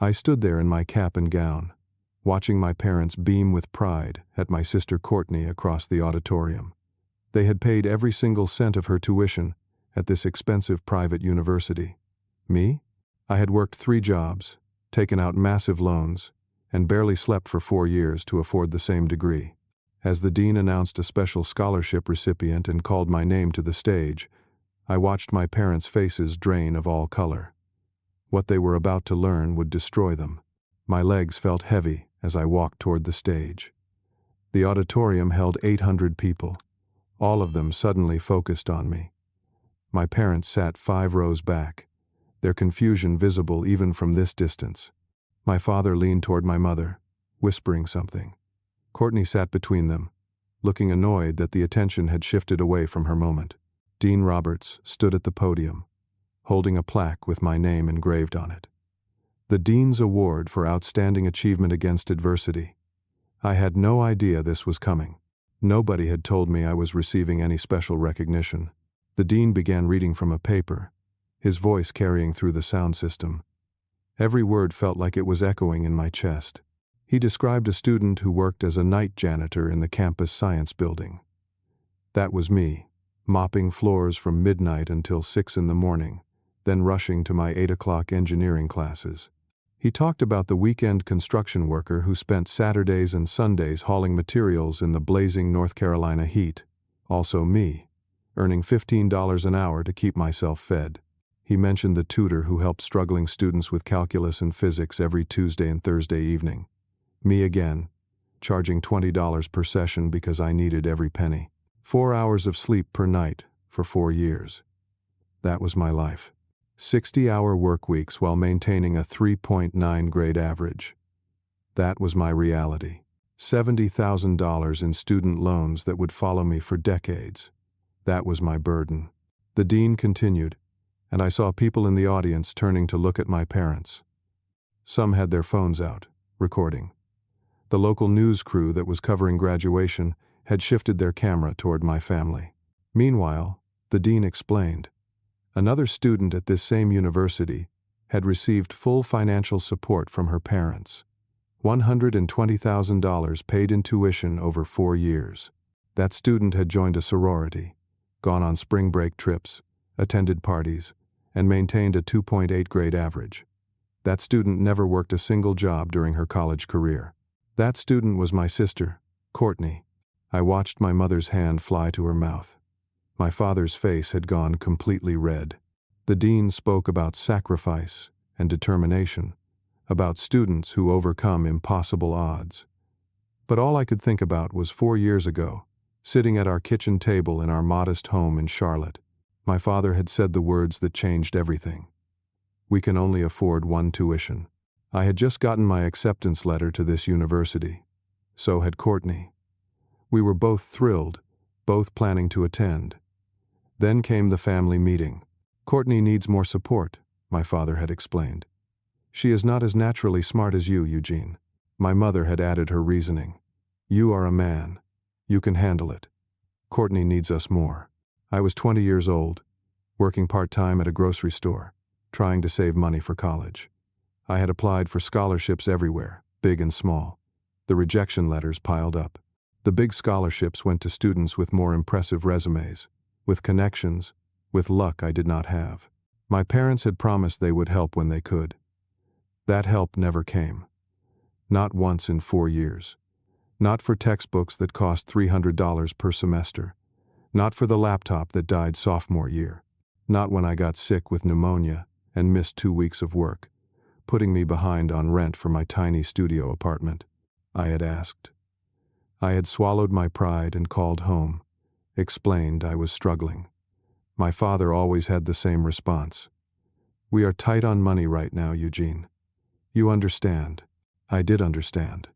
I stood there in my cap and gown, watching my parents beam with pride at my sister Courtney across the auditorium. They had paid every single cent of her tuition at this expensive private university. Me? I had worked 3 jobs, taken out massive loans, and barely slept for 4 years to afford the same degree. As the dean announced a special scholarship recipient and called my name to the stage, I watched my parents' faces drain of all color. What they were about to learn would destroy them. My legs felt heavy as I walked toward the stage. The auditorium held 800 people, all of them suddenly focused on me. My parents sat 5 rows back, their confusion visible even from this distance. My father leaned toward my mother, whispering something. Courtney sat between them, looking annoyed that the attention had shifted away from her moment. Dean Roberts stood at the podium, holding a plaque with my name engraved on it. The Dean's Award for Outstanding Achievement Against Adversity. I had no idea this was coming. Nobody had told me I was receiving any special recognition. The dean began reading from a paper, his voice carrying through the sound system. Every word felt like it was echoing in my chest. He described a student who worked as a night janitor in the campus science building. That was me, mopping floors from midnight until 6 in the morning, then rushing to my 8 o'clock engineering classes. He talked about the weekend construction worker who spent Saturdays and Sundays hauling materials in the blazing North Carolina heat, also me, earning $15 an hour to keep myself fed. He mentioned the tutor who helped struggling students with calculus and physics every Tuesday and Thursday evening. Me again, charging $20 per session because I needed every penny. 4 hours of sleep per night for 4 years. That was my life. 60-hour work weeks while maintaining a 3.9 grade average. That was my reality. $70,000 in student loans that would follow me for decades. That was my burden. The dean continued, and I saw people in the audience turning to look at my parents. Some had their phones out, recording. The local news crew that was covering graduation had shifted their camera toward my family. Meanwhile, the dean explained, another student at this same university had received full financial support from her parents. $120,000 paid in tuition over 4 years. That student had joined a sorority, gone on spring break trips, attended parties, and maintained a 2.8 grade average. That student never worked a single job during her college career. That student was my sister, Courtney. I watched my mother's hand fly to her mouth. My father's face had gone completely red. The dean spoke about sacrifice and determination, about students who overcome impossible odds. But all I could think about was 4 years ago, sitting at our kitchen table in our modest home in Charlotte. My father had said the words that changed everything. We can only afford one tuition. I had just gotten my acceptance letter to this university. So had Courtney. We were both thrilled, both planning to attend. Then came the family meeting. Courtney needs more support, my father had explained. She is not as naturally smart as you, Eugene. My mother had added her reasoning. You are a man. You can handle it. Courtney needs us more. I was 20 years old, working part-time at a grocery store, trying to save money for college. I had applied for scholarships everywhere, big and small. The rejection letters piled up. The big scholarships went to students with more impressive resumes, with connections, with luck I did not have. My parents had promised they would help when they could. That help never came. Not once in 4 years. Not for textbooks that cost $300 per semester. Not for the laptop that died sophomore year. Not when I got sick with pneumonia and missed 2 weeks of work, putting me behind on rent for my tiny studio apartment. I had asked. I had swallowed my pride and called home, explained I was struggling. My father always had the same response. We are tight on money right now, Eugene. You understand. I did understand.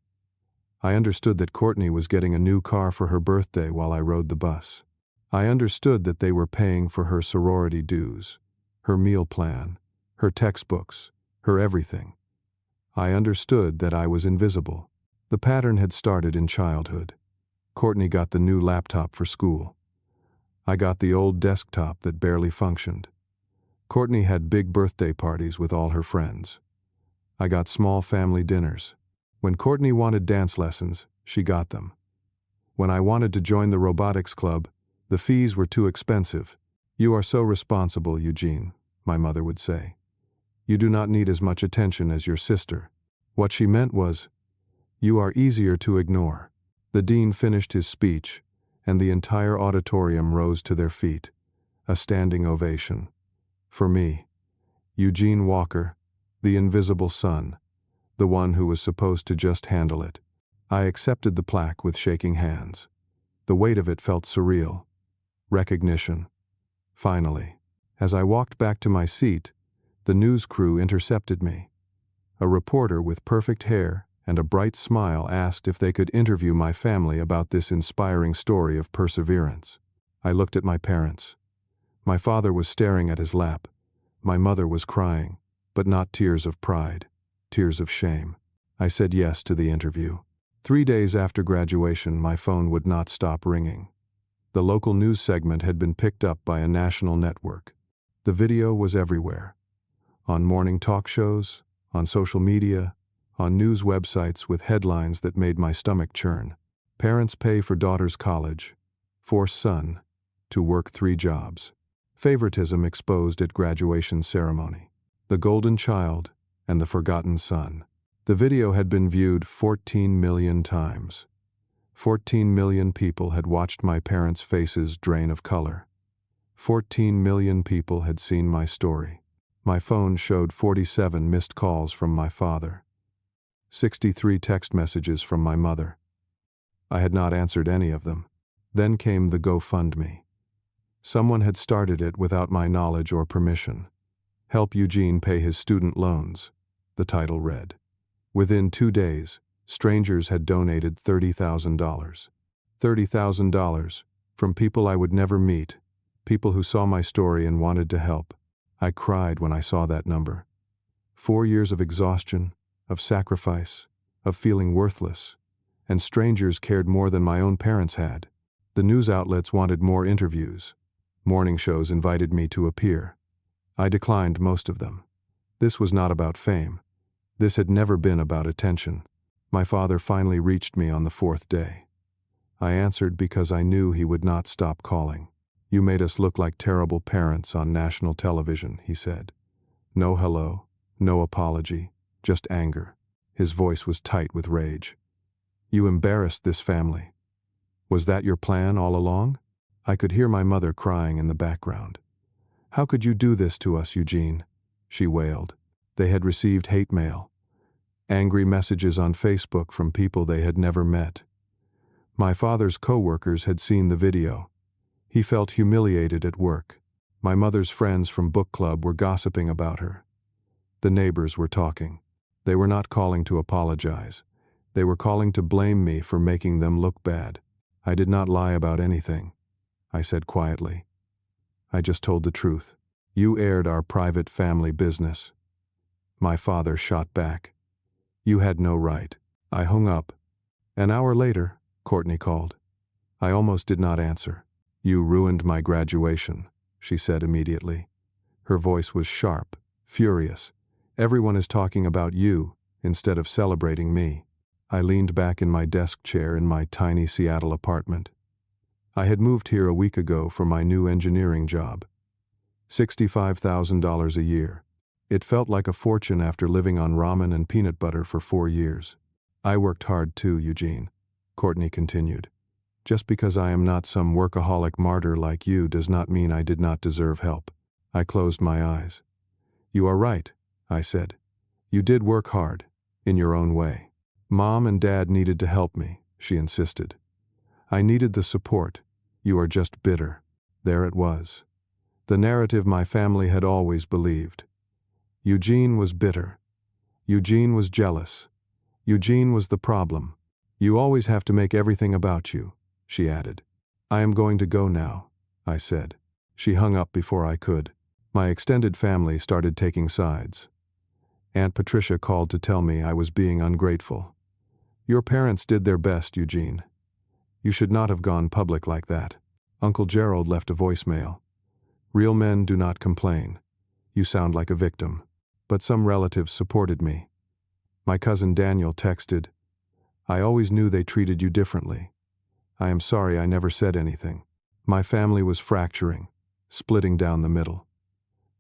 I understood that Courtney was getting a new car for her birthday while I rode the bus. I understood that they were paying for her sorority dues, her meal plan, her textbooks, her everything. I understood that I was invisible. The pattern had started in childhood. Courtney got the new laptop for school. I got the old desktop that barely functioned. Courtney had big birthday parties with all her friends. I got small family dinners. When Courtney wanted dance lessons, she got them. When I wanted to join the robotics club, the fees were too expensive. "You are so responsible, Eugene," my mother would say. "You do not need as much attention as your sister." What she meant was, "You are easier to ignore." The dean finished his speech, and the entire auditorium rose to their feet, a standing ovation. For me, Eugene Walker, the invisible son, the one who was supposed to just handle it. I accepted the plaque with shaking hands. The weight of it felt surreal. Recognition. Finally. As I walked back to my seat, the news crew intercepted me. A reporter with perfect hair and a bright smile asked if they could interview my family about this inspiring story of perseverance. I looked at my parents. My father was staring at his lap. My mother was crying, but not tears of pride, tears of shame. I said yes to the interview. 3 days after graduation, my phone would not stop ringing. The local news segment had been picked up by a national network. The video was everywhere. On morning talk shows, on social media, on news websites with headlines that made my stomach churn. Parents pay for daughter's college, force son to work 3 jobs. Favoritism exposed at graduation ceremony. The golden child and the forgotten son. The video had been viewed 14 million times. 14 million people had watched my parents' faces drain of color. 14 million people had seen my story. My phone showed 47 missed calls from my father. 63 text messages from my mother. I had not answered any of them. Then came the GoFundMe. Someone had started it without my knowledge or permission. "Help Eugene pay his student loans," the title read. Within 2 days, strangers had donated $30,000. $30,000 from people I would never meet, people who saw my story and wanted to help. I cried when I saw that number. 4 years of exhaustion, of sacrifice, of feeling worthless, and strangers cared more than my own parents had. The news outlets wanted more interviews. Morning shows invited me to appear. I declined most of them. This was not about fame. This had never been about attention. My father finally reached me on the 4th day. I answered because I knew he would not stop calling. "You made us look like terrible parents on national television," he said. No hello, no apology, just anger. His voice was tight with rage. "You embarrassed this family. Was that your plan all along?" I could hear my mother crying in the background. "How could you do this to us, Eugene?" she wailed. They had received hate mail, angry messages on Facebook from people they had never met. My father's co-workers had seen the video. He felt humiliated at work. My mother's friends from book club were gossiping about her. The neighbors were talking. They were not calling to apologize. They were calling to blame me for making them look bad. I did not lie about anything, I said quietly. I just told the truth. "You aired our private family business." My father shot back. "You had no right." I hung up. An hour later, Courtney called. I almost did not answer. "You ruined my graduation," she said immediately. Her voice was sharp, furious. "Everyone is talking about you instead of celebrating me." I leaned back in my desk chair in my tiny Seattle apartment. I had moved here a week ago for my new engineering job. $65,000 a year. It felt like a fortune after living on ramen and peanut butter for 4 years. "I worked hard too, Eugene," Courtney continued. "Just because I am not some workaholic martyr like you does not mean I did not deserve help." I closed my eyes. "You are right," I said. "You did work hard, in your own way." "Mom and Dad needed to help me," she insisted. "I needed the support. You are just bitter." There it was. The narrative my family had always believed. Eugene was bitter. Eugene was jealous. Eugene was the problem. "You always have to make everything about you," she added. "I am going to go now," I said. She hung up before I could. My extended family started taking sides. Aunt Patricia called to tell me I was being ungrateful. "Your parents did their best, Eugene. You should not have gone public like that." Uncle Gerald left a voicemail. "Real men do not complain. You sound like a victim." But some relatives supported me. My cousin Daniel texted, "I always knew they treated you differently. I am sorry I never said anything." My family was fracturing, splitting down the middle.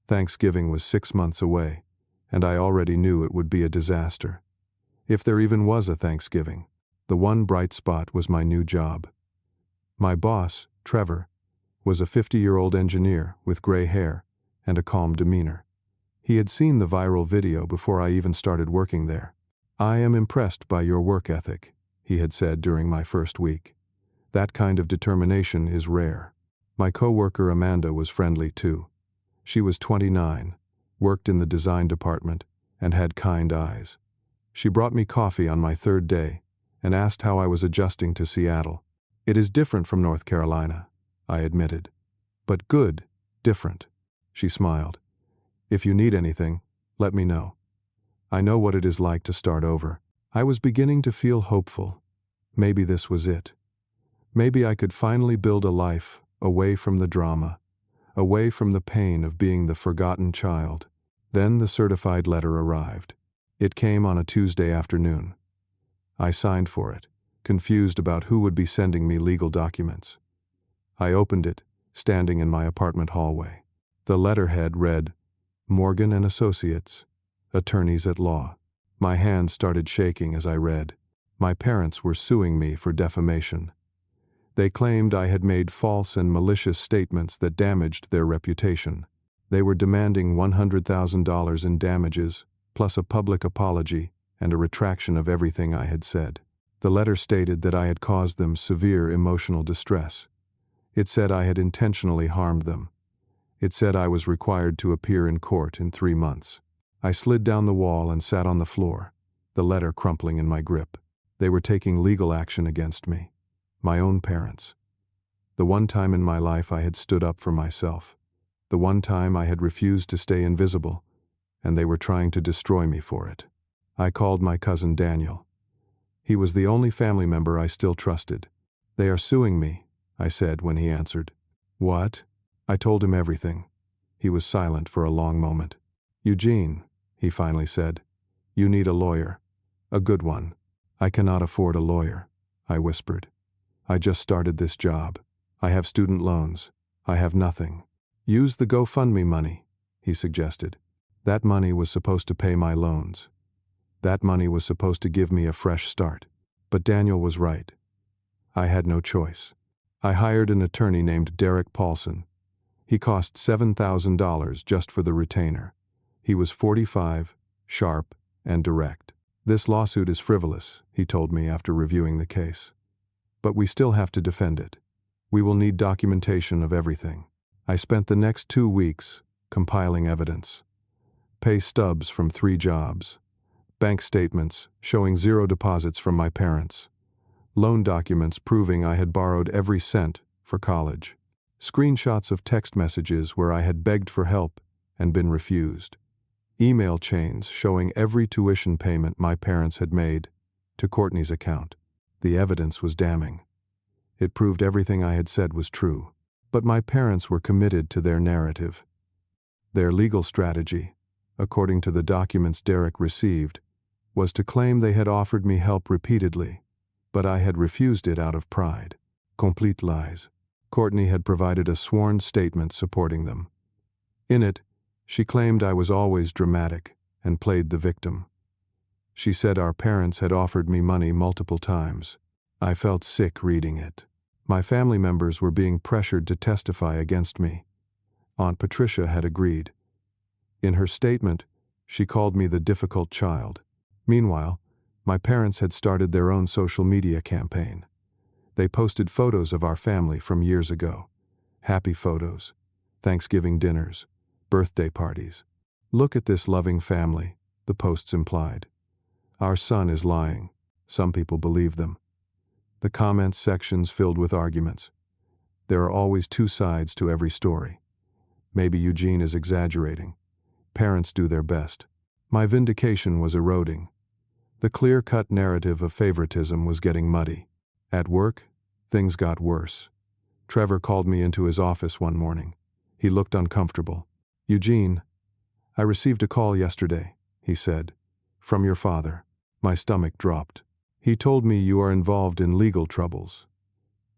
Thanksgiving was 6 months away, and I already knew it would be a disaster. If there even was a Thanksgiving, the one bright spot was my new job. My boss, Trevor, was a 50-year-old engineer with gray hair and a calm demeanor. He had seen the viral video before I even started working there. "I am impressed by your work ethic," he had said during my first week. "That kind of determination is rare." My coworker Amanda was friendly too. She was 29, worked in the design department, and had kind eyes. She brought me coffee on my 3rd day and asked how I was adjusting to Seattle. "It is different from North Carolina," I admitted. "But good, different." She smiled. "If you need anything, let me know. I know what it is like to start over." I was beginning to feel hopeful. Maybe this was it. Maybe I could finally build a life away from the drama, away from the pain of being the forgotten child. Then the certified letter arrived. It came on a Tuesday afternoon. I signed for it, confused about who would be sending me legal documents. I opened it, standing in my apartment hallway. The letterhead read, "Morgan and Associates, Attorneys at Law." My hands started shaking as I read. My parents were suing me for defamation. They claimed I had made false and malicious statements that damaged their reputation. They were demanding $100,000 in damages, plus a public apology and a retraction of everything I had said. The letter stated that I had caused them severe emotional distress. It said I had intentionally harmed them. It said I was required to appear in court in 3 months. I slid down the wall and sat on the floor, the letter crumpling in my grip. They were taking legal action against me. My own parents. The one time in my life I had stood up for myself. The one time I had refused to stay invisible, and they were trying to destroy me for it. I called my cousin Daniel. He was the only family member I still trusted. "They are suing me," I said when he answered. "What?" I told him everything. He was silent for a long moment. "Eugene," he finally said, "you need a lawyer. A good one." "I cannot afford a lawyer," I whispered. "I just started this job. I have student loans. I have nothing." "Use the GoFundMe money," he suggested. That money was supposed to pay my loans. That money was supposed to give me a fresh start. But Daniel was right. I had no choice. I hired an attorney named Derek Paulson. He cost $7,000 just for the retainer. He was 45, sharp, and direct. "This lawsuit is frivolous," he told me after reviewing the case. "But we still have to defend it. We will need documentation of everything." I spent the next 2 weeks compiling evidence. Pay stubs from 3 jobs. Bank statements showing 0 deposits from my parents. Loan documents proving I had borrowed every cent for college. Screenshots of text messages where I had begged for help and been refused. Email chains showing every tuition payment my parents had made to Courtney's account. The evidence was damning. It proved everything I had said was true. But my parents were committed to their narrative. Their legal strategy, according to the documents Derek received, was to claim they had offered me help repeatedly, but I had refused it out of pride. Complete lies. Courtney had provided a sworn statement supporting them. In it, she claimed I was always dramatic and played the victim. She said our parents had offered me money multiple times. I felt sick reading it. My family members were being pressured to testify against me. Aunt Patricia had agreed. In her statement, she called me the difficult child. Meanwhile, my parents had started their own social media campaign. They posted photos of our family from years ago. Happy photos, Thanksgiving dinners, birthday parties. "Look at this loving family," the posts implied. "Our son is lying." Some people believe them. The comments sections filled with arguments. There are always 2 sides to every story. Maybe Eugene is exaggerating. Parents do their best. My vindication was eroding. The clear-cut narrative of favoritism was getting muddy. At work, things got worse. Trevor called me into his office one morning. He looked uncomfortable. "Eugene, I received a call yesterday," he said, "from your father. My stomach dropped. He told me you are involved in legal troubles.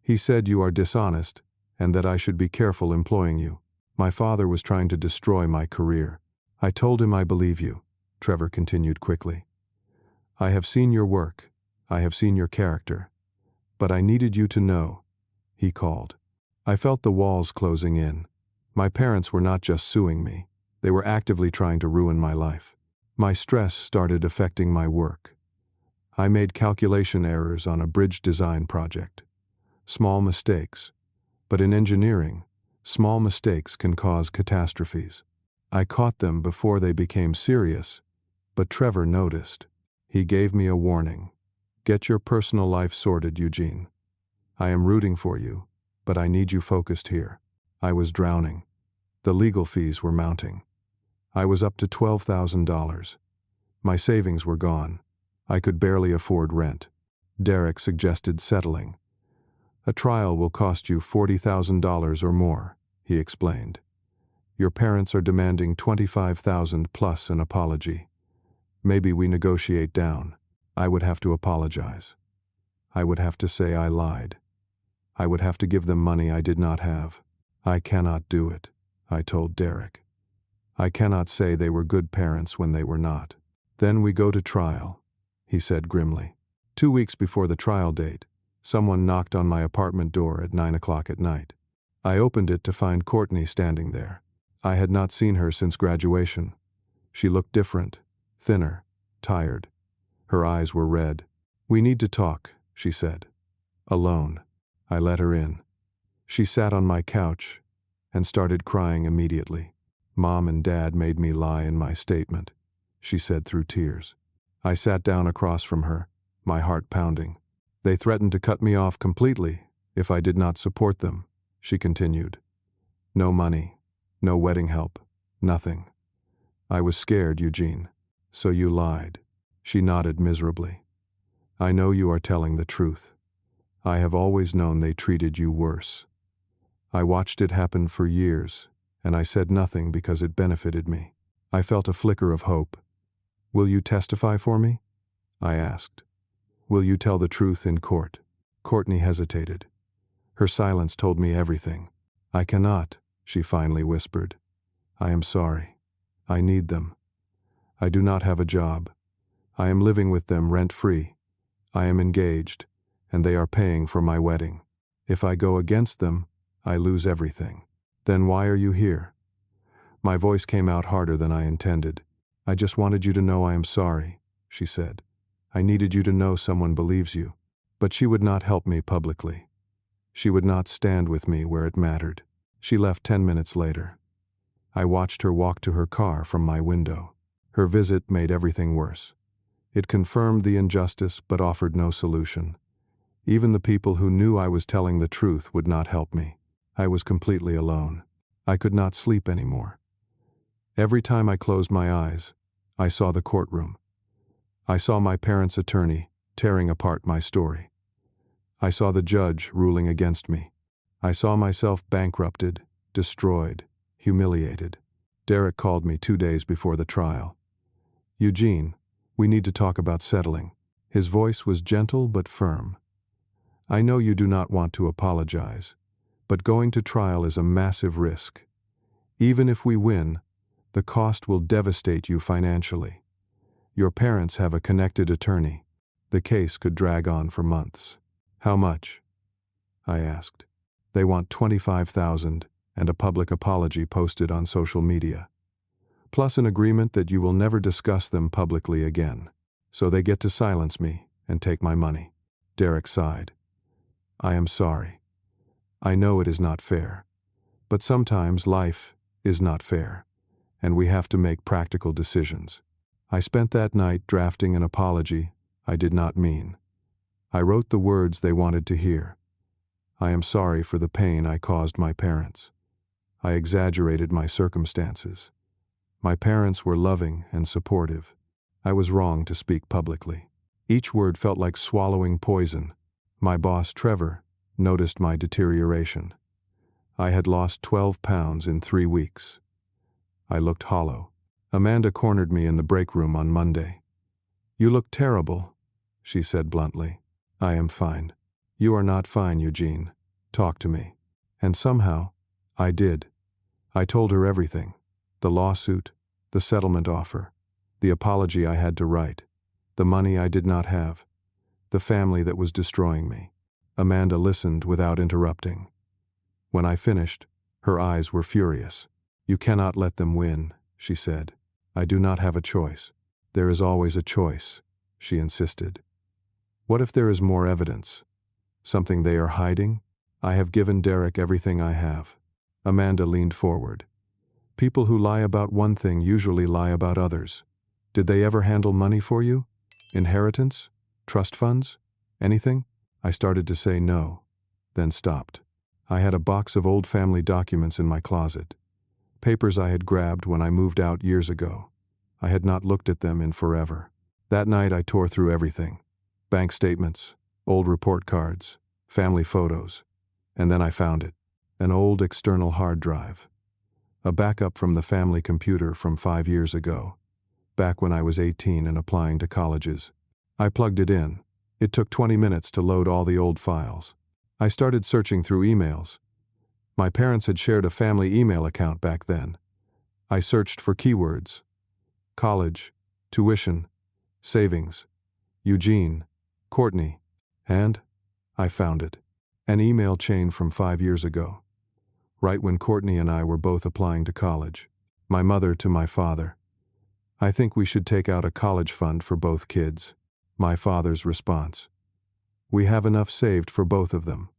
He said you are dishonest and that I should be careful employing you. My father was trying to destroy my career. I told him I believe you, Trevor continued quickly. I have seen your work. I have seen your character. But I needed you to know, he called. I felt the walls closing in. My parents were not just suing me. They were actively trying to ruin my life. My stress started affecting my work. I made calculation errors on a bridge design project. Small mistakes. But in engineering, small mistakes can cause catastrophes. I caught them before they became serious, but Trevor noticed. He gave me a warning. Get your personal life sorted, Eugene. I am rooting for you, but I need you focused here. I was drowning. The legal fees were mounting. I was up to $12,000. My savings were gone. I could barely afford rent. Derek suggested settling. A trial will cost you $40,000 or more, he explained. Your parents are demanding $25,000 plus an apology. Maybe we negotiate down. I would have to apologize. I would have to say I lied. I would have to give them money I did not have. I cannot do it, I told Derek. I cannot say they were good parents when they were not. Then we go to trial, he said grimly. 2 weeks before the trial date, someone knocked on my apartment door at 9 o'clock at night. I opened it to find Courtney standing there. I had not seen her since graduation. She looked different, thinner, tired. Her eyes were red. We need to talk, she said. Alone. I let her in. She sat on my couch and started crying immediately. Mom and Dad made me lie in my statement, she said through tears. I sat down across from her, my heart pounding. They threatened to cut me off completely if I did not support them, she continued. No money, no wedding help, nothing. I was scared, Eugene. So you lied. She nodded miserably. I know you are telling the truth. I have always known they treated you worse. I watched it happen for years, and I said nothing because it benefited me. I felt a flicker of hope. Will you testify for me? I asked. Will you tell the truth in court? Courtney hesitated. Her silence told me everything. I cannot, she finally whispered. I am sorry. I need them. I do not have a job. I am living with them rent-free. I am engaged, and they are paying for my wedding. If I go against them, I lose everything. Then why are you here? My voice came out harder than I intended. I just wanted you to know I am sorry, she said. I needed you to know someone believes you. But she would not help me publicly. She would not stand with me where it mattered. She left 10 minutes later. I watched her walk to her car from my window. Her visit made everything worse. It confirmed the injustice but offered no solution. Even the people who knew I was telling the truth would not help me. I was completely alone. I could not sleep anymore. Every time I closed my eyes, I saw the courtroom. I saw my parents' attorney tearing apart my story. I saw the judge ruling against me. I saw myself bankrupted, destroyed, humiliated. Derek called me 2 days before the trial. Eugene, we need to talk about settling. His voice was gentle but firm. I know you do not want to apologize, but going to trial is a massive risk. Even if we win, the cost will devastate you financially. Your parents have a connected attorney. The case could drag on for months. How much? I asked. They want $25,000 and a public apology posted on social media, plus an agreement that you will never discuss them publicly again. So they get to silence me and take my money. Derek sighed. I am sorry. I know it is not fair. But sometimes life is not fair, and we have to make practical decisions. I spent that night drafting an apology I did not mean. I wrote the words they wanted to hear. I am sorry for the pain I caused my parents. I exaggerated my circumstances. My parents were loving and supportive. I was wrong to speak publicly. Each word felt like swallowing poison. My boss, Trevor, noticed my deterioration. I had lost 12 pounds in 3 weeks. I looked hollow. Amanda cornered me in the break room on Monday. You look terrible, she said bluntly. I am fine. You are not fine, Eugene. Talk to me. And somehow, I did. I told her everything. The lawsuit, the settlement offer, the apology I had to write, the money I did not have, the family that was destroying me. Amanda listened without interrupting. When I finished, her eyes were furious. You cannot let them win, she said. I do not have a choice. There is always a choice, she insisted. What if there is more evidence? Something they are hiding? I have given Derek everything I have. Amanda leaned forward. People who lie about one thing usually lie about others. Did they ever handle money for you? Inheritance? Trust funds? Anything? I started to say no, then stopped. I had a box of old family documents in my closet. Papers I had grabbed when I moved out years ago. I had not looked at them in forever. That night I tore through everything. Bank statements, old report cards, family photos. And then I found it. An old external hard drive. A backup from the family computer from 5 years ago. Back when I was 18 and applying to colleges. I plugged it in. It took 20 minutes to load all the old files. I started searching through emails. My parents had shared a family email account back then. I searched for keywords. College, tuition, savings, Eugene, Courtney, and I found it. An email chain from 5 years ago. Right when Courtney and I were both applying to college. My mother to my father. I think we should take out a college fund for both kids. My father's response. We have enough saved for both of them.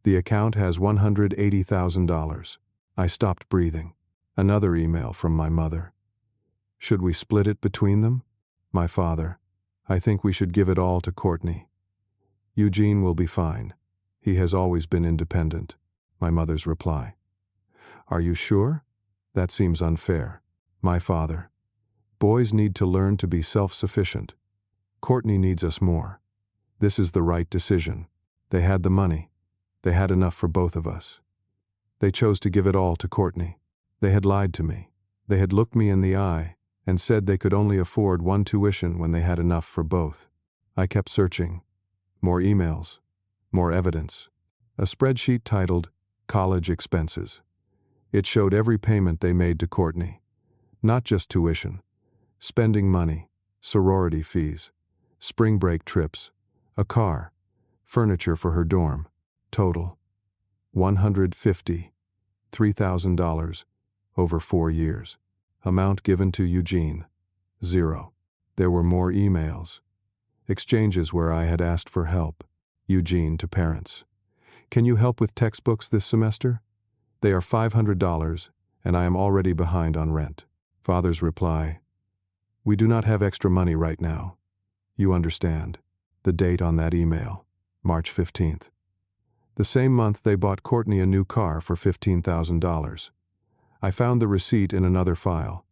The account has $180,000. I stopped breathing. Another email from my mother. Should we split it between them? My father. I think we should give it all to Courtney. Eugene will be fine. He has always been independent. My mother's reply. Are you sure? That seems unfair. My father. Boys need to learn to be self-sufficient. Courtney needs us more. This is the right decision. They had the money. They had enough for both of us. They chose to give it all to Courtney. They had lied to me. They had looked me in the eye and said they could only afford one tuition when they had enough for both. I kept searching. More emails. More evidence. A spreadsheet titled College Expenses. It showed every payment they made to Courtney. Not just tuition. Spending money. Sorority fees. Spring break trips. A car. Furniture for her dorm. Total. $153,000 over 4 years. Amount given to Eugene. 0. There were more emails. Exchanges where I had asked for help. Eugene to parents. Can you help with textbooks this semester? They are $500 and I am already behind on rent. Father's reply. We do not have extra money right now. You understand. The date on that email. March 15th. The same month they bought Courtney a new car for $15,000. I found the receipt in another file.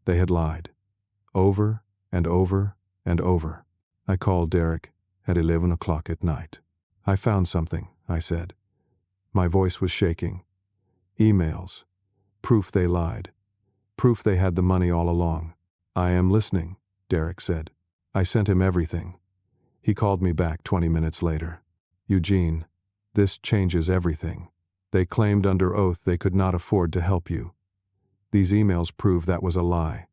They had lied. Over and over and over. I called Derek at 11 o'clock at night. I found something, I said. My voice was shaking. Emails. Proof they lied. Proof they had the money all along. I am listening, Derek said. I sent him everything. He called me back 20 minutes later. Eugene, this changes everything. They claimed under oath they could not afford to help you. These emails prove that was a lie.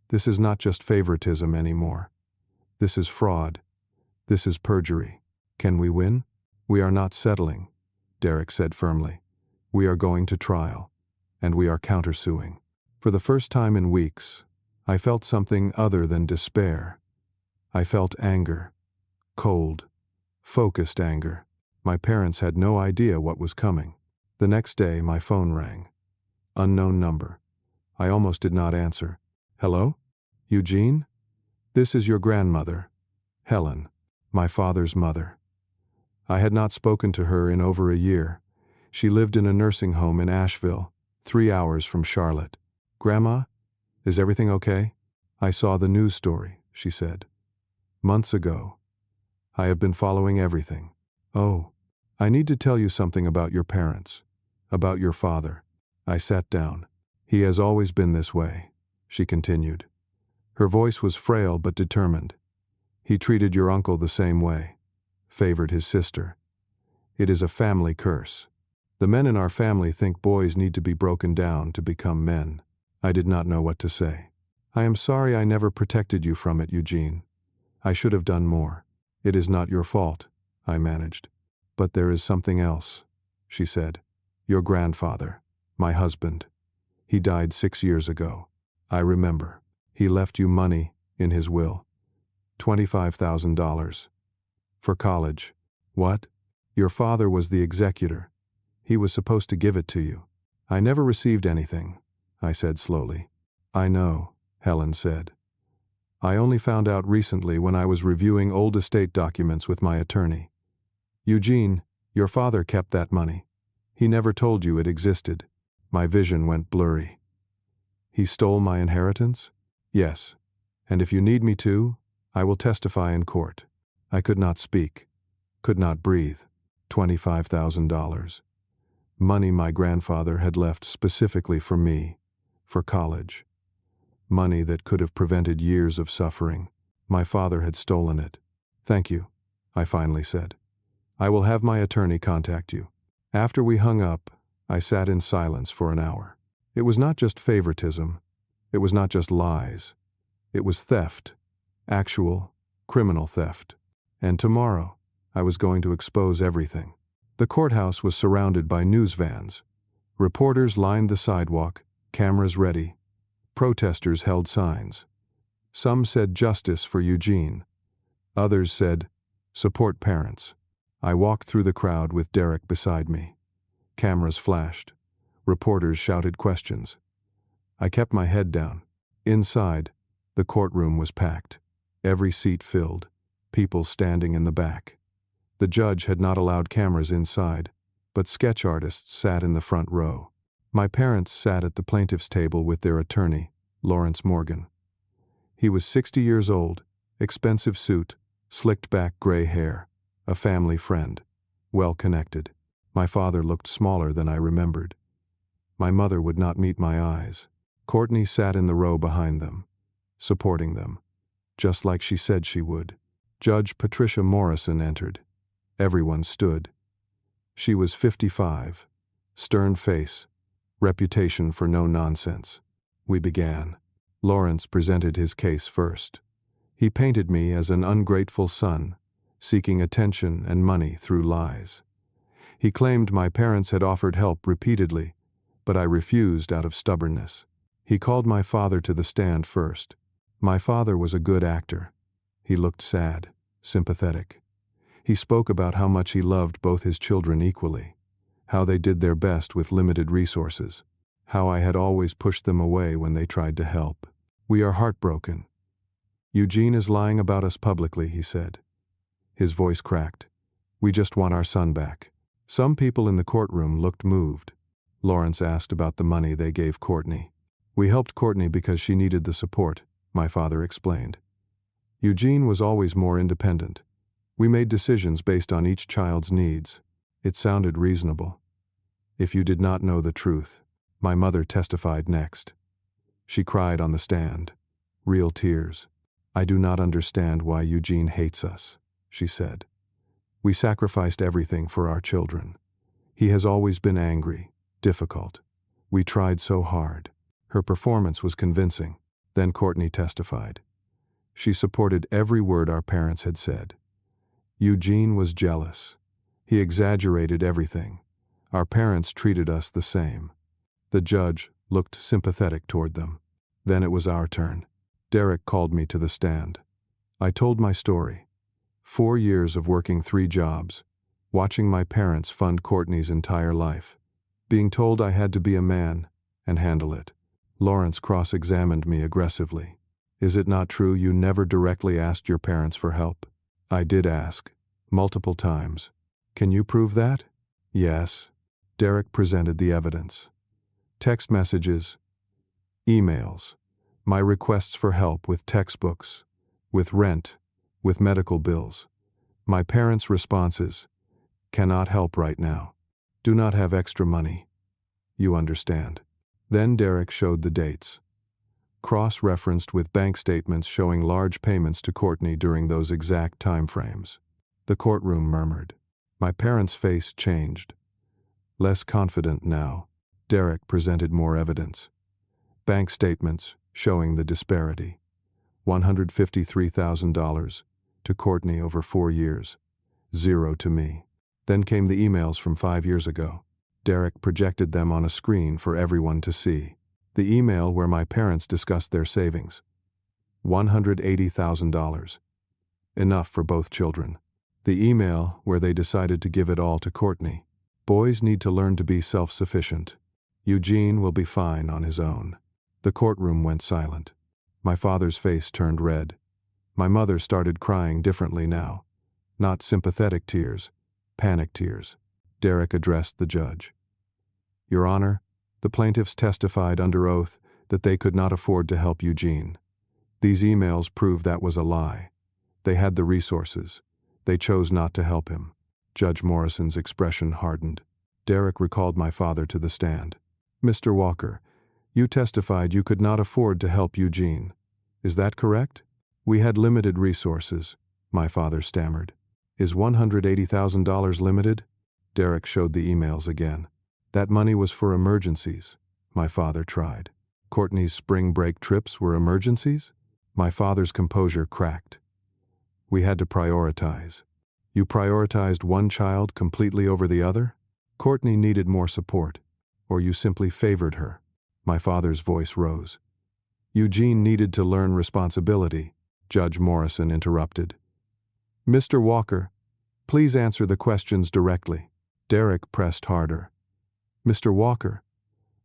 This is not just favoritism anymore. This is fraud. This is perjury. Can we win? We are not settling, Derek said firmly. We are going to trial, and we are countersuing. For the first time in weeks, I felt something other than despair. I felt anger. Cold, focused anger. My parents had no idea what was coming. The next day, my phone rang. Unknown number. I almost did not answer. Hello? Eugene? This is your grandmother, Helen, my father's mother. I had not spoken to her in over a year. She lived in a nursing home in Asheville, 3 hours from Charlotte. Grandma, is everything okay? I saw the news story, she said. Months ago. I have been following everything. Oh, I need to tell you something about your parents, about your father. I sat down. He has always been this way, she continued. Her voice was frail but determined. He treated your uncle the same way, favored his sister. It is a family curse. The men in our family think boys need to be broken down to become men. I did not know what to say. I am sorry I never protected you from it, Eugene. I should have done more. It is not your fault, I managed. But there is something else, she said. Your grandfather, my husband. He died 6 years ago. I remember. He left you money in his will. $25,000. For college. What? Your father was the executor. He was supposed to give it to you. I never received anything, I said slowly. I know, Helen said. I only found out recently when I was reviewing old estate documents with my attorney. Eugene, your father kept that money. He never told you it existed. My vision went blurry. He stole my inheritance? Yes. And if you need me to, I will testify in court. I could not speak, could not breathe. $25,000. Money my grandfather had left specifically for me, for college. Money that could have prevented years of suffering. My father had stolen it. Thank you, I finally said. I will have my attorney contact you. After we hung up, I sat in silence for an hour. It was not just favoritism. It was not just lies. It was theft. Actual, criminal theft. And tomorrow, I was going to expose everything. The courthouse was surrounded by news vans. Reporters lined the sidewalk, cameras ready. Protesters held signs. Some said justice for Eugene. Others said, support parents. I walked through the crowd with Derek beside me. Cameras flashed. Reporters shouted questions. I kept my head down. Inside, the courtroom was packed. Every seat filled, people standing in the back. The judge had not allowed cameras inside, but sketch artists sat in the front row. My parents sat at the plaintiff's table with their attorney, Lawrence Morgan. He was 60 years old, expensive suit, slicked back gray hair, a family friend, well-connected. My father looked smaller than I remembered. My mother would not meet my eyes. Courtney sat in the row behind them, supporting them, just like she said she would. Judge Patricia Morrison entered. Everyone stood. She was 55, stern face, reputation for no nonsense. We began. Lawrence presented his case first. He painted me as an ungrateful son, seeking attention and money through lies. He claimed my parents had offered help repeatedly, but I refused out of stubbornness. He called my father to the stand first. My father was a good actor. He looked sad, sympathetic. He spoke about how much he loved both his children equally, how they did their best with limited resources, how I had always pushed them away when they tried to help. We are heartbroken. Eugene is lying about us publicly, he said. His voice cracked. We just want our son back. Some people in the courtroom looked moved. Lawrence asked about the money they gave Courtney. We helped Courtney because she needed the support, my father explained. Eugene was always more independent. We made decisions based on each child's needs. It sounded reasonable. If you did not know the truth, my mother testified next. She cried on the stand. Real tears. I do not understand why Eugene hates us, she said. We sacrificed everything for our children. He has always been angry, difficult. We tried so hard. Her performance was convincing. Then Courtney testified. She supported every word our parents had said. Eugene was jealous. He exaggerated everything. Our parents treated us the same. The judge looked sympathetic toward them. Then it was our turn. Derek called me to the stand. I told my story. 4 years of working 3 jobs, watching my parents fund Courtney's entire life, being told I had to be a man and handle it. Lawrence cross-examined me aggressively. Is it not true you never directly asked your parents for help? I did ask, multiple times. Can you prove that? Yes. Derek presented the evidence. Text messages, emails, my requests for help with textbooks, with rent, with medical bills. My parents' responses, cannot help right now. Do not have extra money. You understand. Then Derek showed the dates. cross-referenced with bank statements showing large payments to Courtney during those exact time frames. The courtroom murmured. My parents' face changed. Less confident now, Derek presented more evidence. Bank statements showing the disparity. $153,000 to Courtney over 4 years. 0 to me. Then came the emails from 5 years ago. Derek projected them on a screen for everyone to see. The email where my parents discussed their savings. $180,000. Enough for both children. The email where they decided to give it all to Courtney. Boys need to learn to be self-sufficient. Eugene will be fine on his own. The courtroom went silent. My father's face turned red. My mother started crying differently now. Not sympathetic tears, panic tears. Derek addressed the judge. Your Honor, the plaintiffs testified under oath that they could not afford to help Eugene. These emails prove that was a lie. They had the resources. They chose not to help him. Judge Morrison's expression hardened. Derek recalled my father to the stand. Mr. Walker, you testified you could not afford to help Eugene. Is that correct? We had limited resources, my father stammered. Is $180,000 limited? Derek showed the emails again. That money was for emergencies, my father tried. Courtney's spring break trips were emergencies? My father's composure cracked. We had to prioritize. You prioritized one child completely over the other? Courtney needed more support, or you simply favored her. My father's voice rose. Eugene needed to learn responsibility, Judge Morrison interrupted. Mr. Walker, please answer the questions directly. Derek pressed harder. Mr. Walker,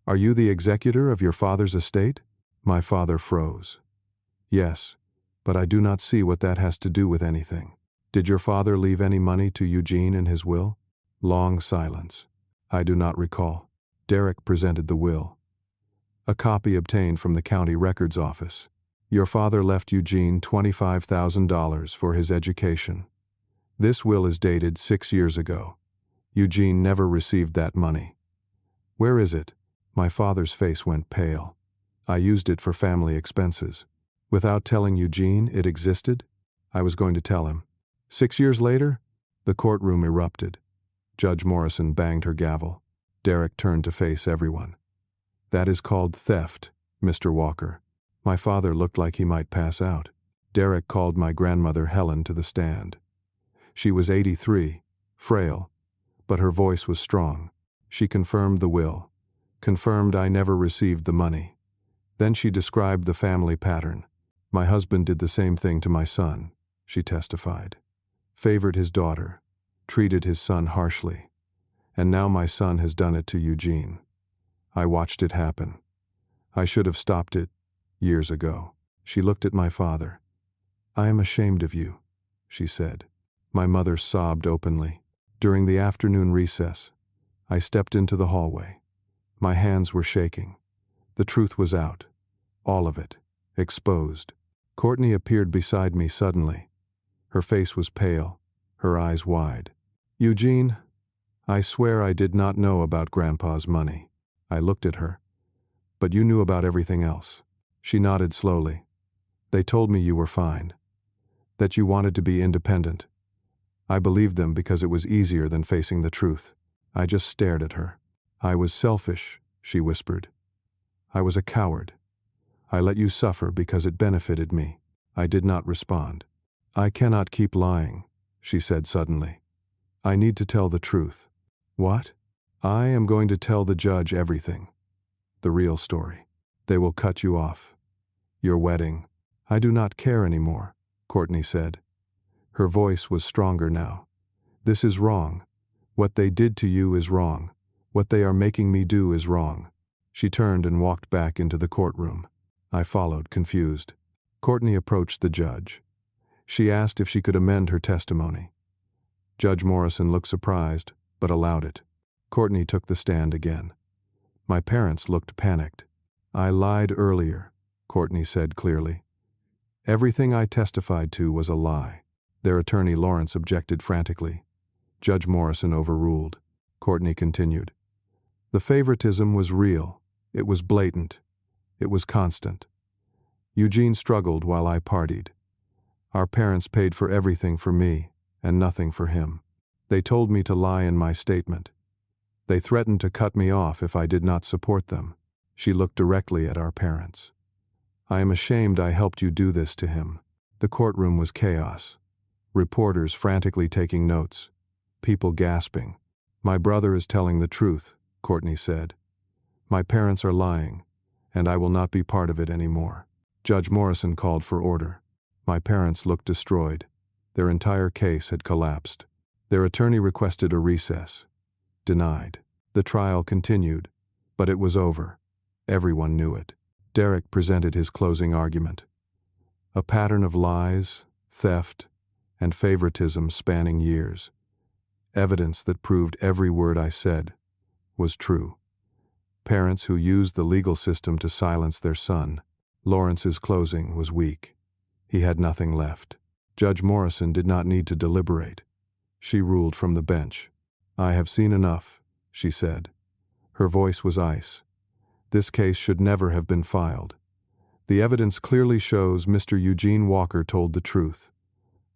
are you the executor of your father's estate? My father froze. Yes, but I do not see what that has to do with anything. Did your father leave any money to Eugene in his will? Long silence. I do not recall. Derek presented the will. A copy obtained from the county records office. Your father left Eugene $25,000 for his education. This will is dated 6 years ago. Eugene never received that money. Where is it? My father's face went pale. I used it for family expenses. Without telling Eugene it existed? I was going to tell him. 6 years later? The courtroom erupted. Judge Morrison banged her gavel. Derek turned to face everyone. That is called theft, Mr. Walker. My father looked like he might pass out. Derek called my grandmother Helen to the stand. She was 83, frail, but her voice was strong. She confirmed the will, confirmed I never received the money. Then she described the family pattern. My husband did the same thing to my son, she testified. Favored his daughter, treated his son harshly. And now my son has done it to Eugene. I watched it happen. I should have stopped it years ago. She looked at my father. I am ashamed of you, she said. My mother sobbed openly. During the afternoon recess, I stepped into the hallway. My hands were shaking. The truth was out. All of it. Exposed. Courtney appeared beside me suddenly. Her face was pale, her eyes wide. Eugene, I swear I did not know about Grandpa's money. I looked at her. But you knew about everything else. She nodded slowly. They told me you were fine. That you wanted to be independent. I believed them because it was easier than facing the truth. I just stared at her. I was selfish, she whispered. I was a coward. I let you suffer because it benefited me. I did not respond. I cannot keep lying, she said suddenly. I need to tell the truth. What? I am going to tell the judge everything. The real story. They will cut you off. Your wedding. I do not care anymore, Courtney said. Her voice was stronger now. This is wrong. What they did to you is wrong. What they are making me do is wrong. She turned and walked back into the courtroom. I followed, confused. Courtney approached the judge. She asked if she could amend her testimony. Judge Morrison looked surprised, but allowed it. Courtney took the stand again. My parents looked panicked. I lied earlier, Courtney said clearly. Everything I testified to was a lie. Their attorney Lawrence objected frantically. Judge Morrison overruled. Courtney continued. The favoritism was real. It was blatant. It was constant. Eugene struggled while I partied. Our parents paid for everything for me and nothing for him. They told me to lie in my statement. They threatened to cut me off if I did not support them. She looked directly at our parents. I am ashamed I helped you do this to him. The courtroom was chaos. Reporters frantically taking notes. People gasping. My brother is telling the truth, Courtney said. My parents are lying, and I will not be part of it anymore. Judge Morrison called for order. My parents looked destroyed. Their entire case had collapsed. Their attorney requested a recess. Denied. The trial continued, but it was over. Everyone knew it. Derek presented his closing argument. A pattern of lies, theft, and favoritism spanning years. Evidence that proved every word I said was true. Parents who used the legal system to silence their son. Lawrence's closing was weak. He had nothing left. Judge Morrison did not need to deliberate. She ruled from the bench. I have seen enough, she said. Her voice was ice. This case should never have been filed. The evidence clearly shows Mr. Eugene Walker told the truth.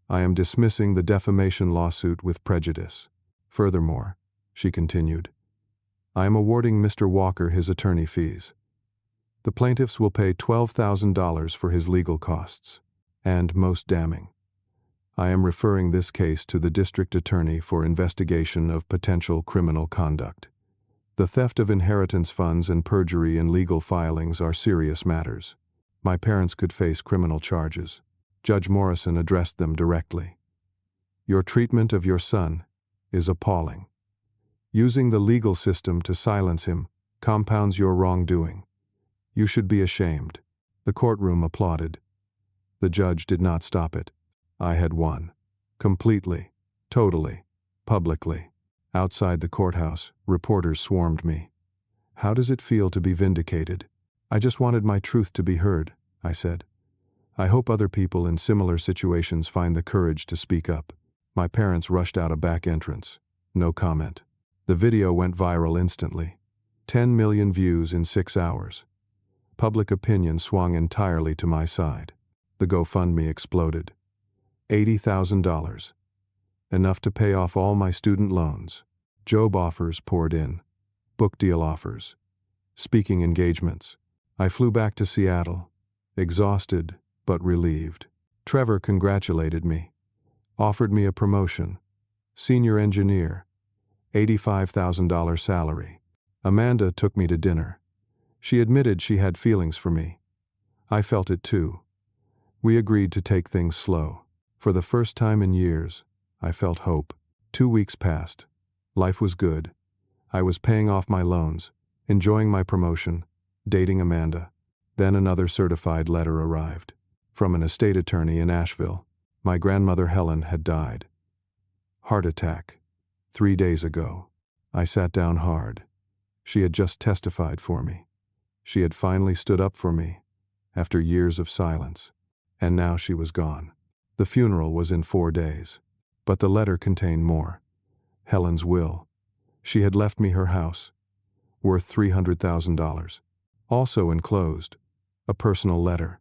I am dismissing the defamation lawsuit with prejudice. Furthermore, she continued, I am awarding Mr. Walker his attorney fees. The plaintiffs will pay $12,000 for his legal costs. And, most damning, I am referring this case to the district attorney for investigation of potential criminal conduct. The theft of inheritance funds and perjury in legal filings are serious matters. My parents could face criminal charges. Judge Morrison addressed them directly. Your treatment of your son is appalling. Using the legal system to silence him compounds your wrongdoing. You should be ashamed. The courtroom applauded. The judge did not stop it. I had won. Completely, totally, publicly. Outside the courthouse, reporters swarmed me. How does it feel to be vindicated? I just wanted my truth to be heard, I said. I hope other people in similar situations find the courage to speak up. My parents rushed out a back entrance. No comment. The video went viral instantly. 10 million views in 6 hours. Public opinion swung entirely to my side. The GoFundMe exploded. $80,000. Enough to pay off all my student loans. Job offers poured in. Book deal offers. Speaking engagements. I flew back to Seattle, exhausted but relieved. Trevor congratulated me. Offered me a promotion. Senior engineer. $85,000 salary. Amanda took me to dinner. She admitted she had feelings for me. I felt it too. We agreed to take things slow. For the first time in years, I felt hope. 2 weeks passed. Life was good. I was paying off my loans, enjoying my promotion, dating Amanda. Then another certified letter arrived. From an estate attorney in Asheville. My grandmother Helen had died. Heart attack. 3 days ago. I sat down hard. She had just testified for me. She had finally stood up for me, after years of silence. And now she was gone. The funeral was in 4 days. But the letter contained more. Helen's will. She had left me her house, worth $300,000. Also enclosed, a personal letter.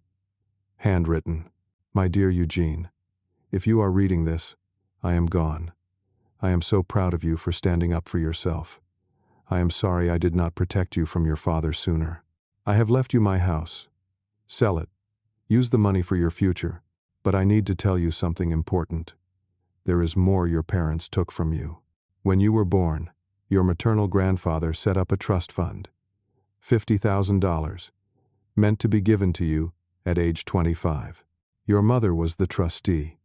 Handwritten. My dear Eugene, if you are reading this, I am gone. I am so proud of you for standing up for yourself. I am sorry I did not protect you from your father sooner. I have left you my house. Sell it. Use the money for your future. But I need to tell you something important. There is more your parents took from you. When you were born, your maternal grandfather set up a trust fund. $50,000, meant to be given to you at age 25. Your mother was the trustee.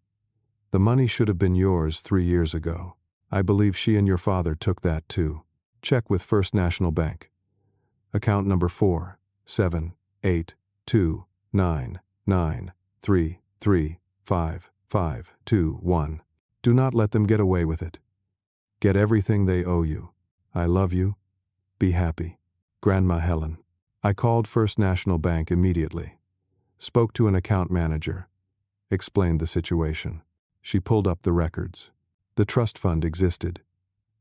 The money should have been yours 3 years ago. I believe she and your father took that too. Check with First National Bank. Account number 4782993355521. Do not let them get away with it. Get everything they owe you. I love you. Be happy. Grandma Helen. I called First National Bank immediately. Spoke to an account manager. Explained the situation. She pulled up the records. The trust fund existed.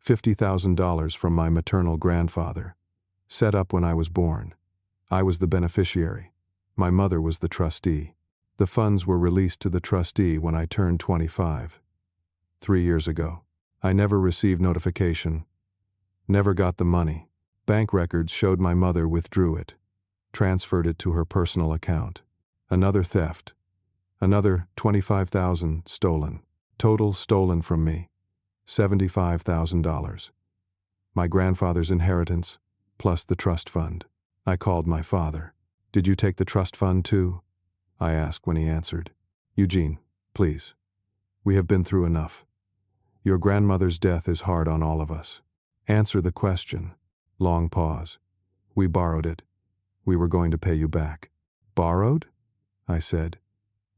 $50,000 from my maternal grandfather. Set up when I was born. I was the beneficiary. My mother was the trustee. The funds were released to the trustee when I turned 25. 3 years ago. I never received notification. Never got the money. Bank records showed my mother withdrew it. Transferred it to her personal account. Another theft. Another $25,000 stolen. Total stolen from me. $75,000. My grandfather's inheritance, plus the trust fund. I called my father. Did you take the trust fund too? I asked when he answered. Eugene, please. We have been through enough. Your grandmother's death is hard on all of us. Answer the question. Long pause. We borrowed it. We were going to pay you back. Borrowed? I said.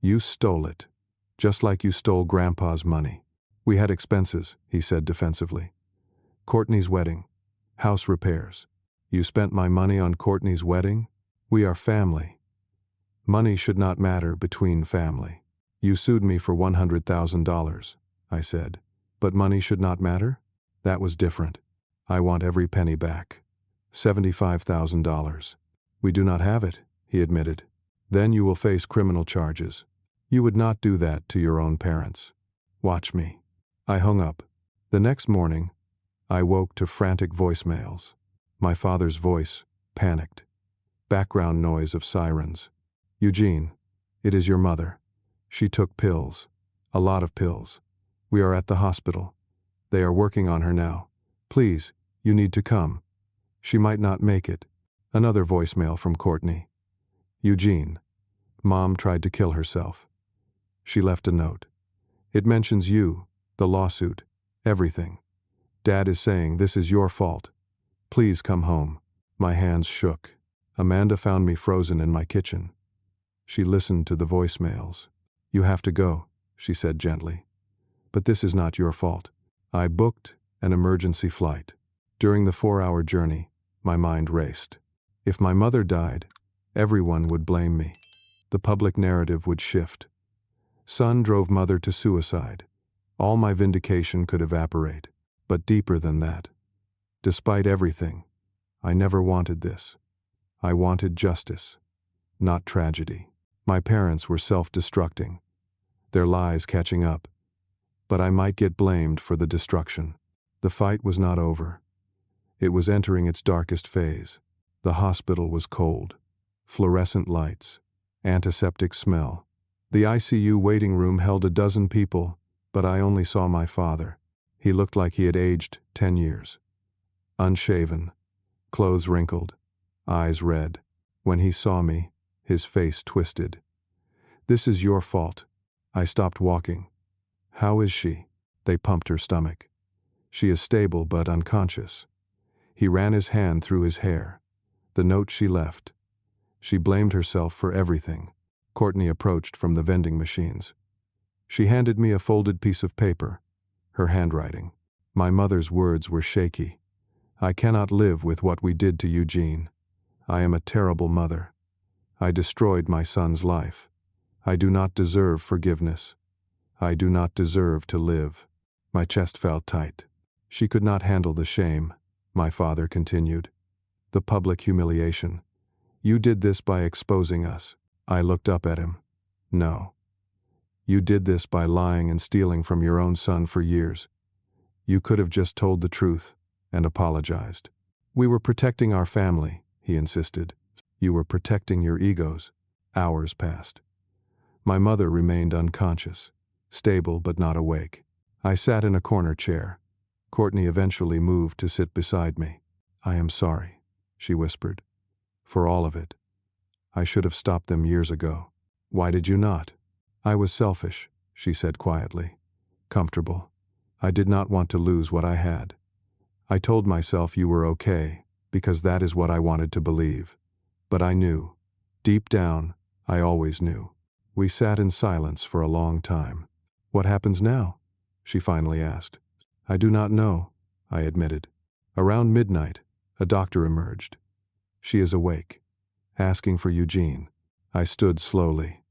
You stole it. Just like you stole Grandpa's money. We had expenses, he said defensively. Courtney's wedding. House repairs. You spent my money on Courtney's wedding? We are family. Money should not matter between family. You sued me for $100,000, I said. But money should not matter? That was different. I want every penny back. $75,000. We do not have it, he admitted. Then you will face criminal charges. You would not do that to your own parents. Watch me. I hung up. The next morning, I woke to frantic voicemails. My father's voice, panicked. Background noise of sirens. Eugene, it is your mother. She took pills. A lot of pills. We are at the hospital. They are working on her now. Please, you need to come. She might not make it. Another voicemail from Courtney. Eugene, Mom tried to kill herself. She left a note. It mentions you, the lawsuit, everything. Dad is saying this is your fault. Please come home. My hands shook. Amanda found me frozen in my kitchen. She listened to the voicemails. You have to go, she said gently. But this is not your fault. I booked an emergency flight. During the 4-hour journey, my mind raced. If my mother died, everyone would blame me. The public narrative would shift. Son drove mother to suicide. All my vindication could evaporate. But deeper than that. Despite everything, I never wanted this. I wanted justice, not tragedy. My parents were self-destructing, their lies catching up. But I might get blamed for the destruction. The fight was not over. It was entering its darkest phase. The hospital was cold. Fluorescent lights. Antiseptic smell. The ICU waiting room held a dozen people, but I only saw my father. He looked like he had aged 10 years. Unshaven, clothes wrinkled, eyes red. When he saw me, his face twisted. This is your fault. I stopped walking. How is she? They pumped her stomach. She is stable but unconscious. He ran his hand through his hair. The note she left. She blamed herself for everything. Courtney approached from the vending machines. She handed me a folded piece of paper, her handwriting. My mother's words were shaky. I cannot live with what we did to Eugene. I am a terrible mother. I destroyed my son's life. I do not deserve forgiveness. I do not deserve to live. My chest felt tight. She could not handle the shame, my father continued. The public humiliation. You did this by exposing us. I looked up at him. No. You did this by lying and stealing from your own son for years. You could have just told the truth and apologized. We were protecting our family, he insisted. You were protecting your egos. Hours passed. My mother remained unconscious, stable but not awake. I sat in a corner chair. Courtney eventually moved to sit beside me. I am sorry, she whispered. For all of it. I should have stopped them years ago. Why did you not? I was selfish, she said quietly. Comfortable. I did not want to lose what I had. I told myself you were okay, because that is what I wanted to believe. But I knew. Deep down, I always knew. We sat in silence for a long time. What happens now? She finally asked. I do not know, I admitted. Around midnight, a doctor emerged. She is awake, asking for Eugene. I stood slowly.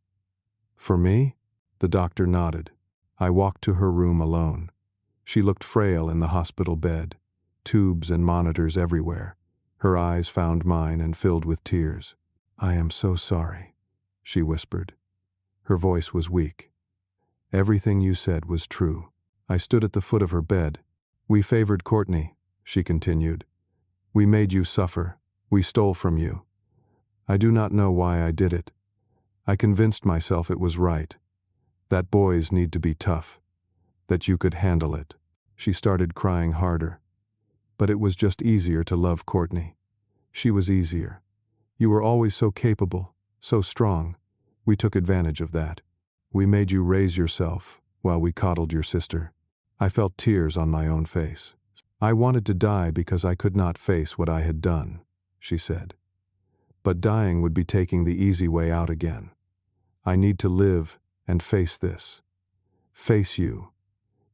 For me? The doctor nodded. I walked to her room alone. She looked frail in the hospital bed, tubes and monitors everywhere. Her eyes found mine and filled with tears. I am so sorry, she whispered. Her voice was weak. Everything you said was true. I stood at the foot of her bed. We favored Courtney, she continued. We made you suffer. We stole from you. I do not know why I did it. I convinced myself it was right. That boys need to be tough. That you could handle it. She started crying harder. But it was just easier to love Courtney. She was easier. You were always so capable, so strong. We took advantage of that. We made you raise yourself while we coddled your sister. I felt tears on my own face. I wanted to die because I could not face what I had done, she said. But dying would be taking the easy way out again. I need to live and face this. Face you.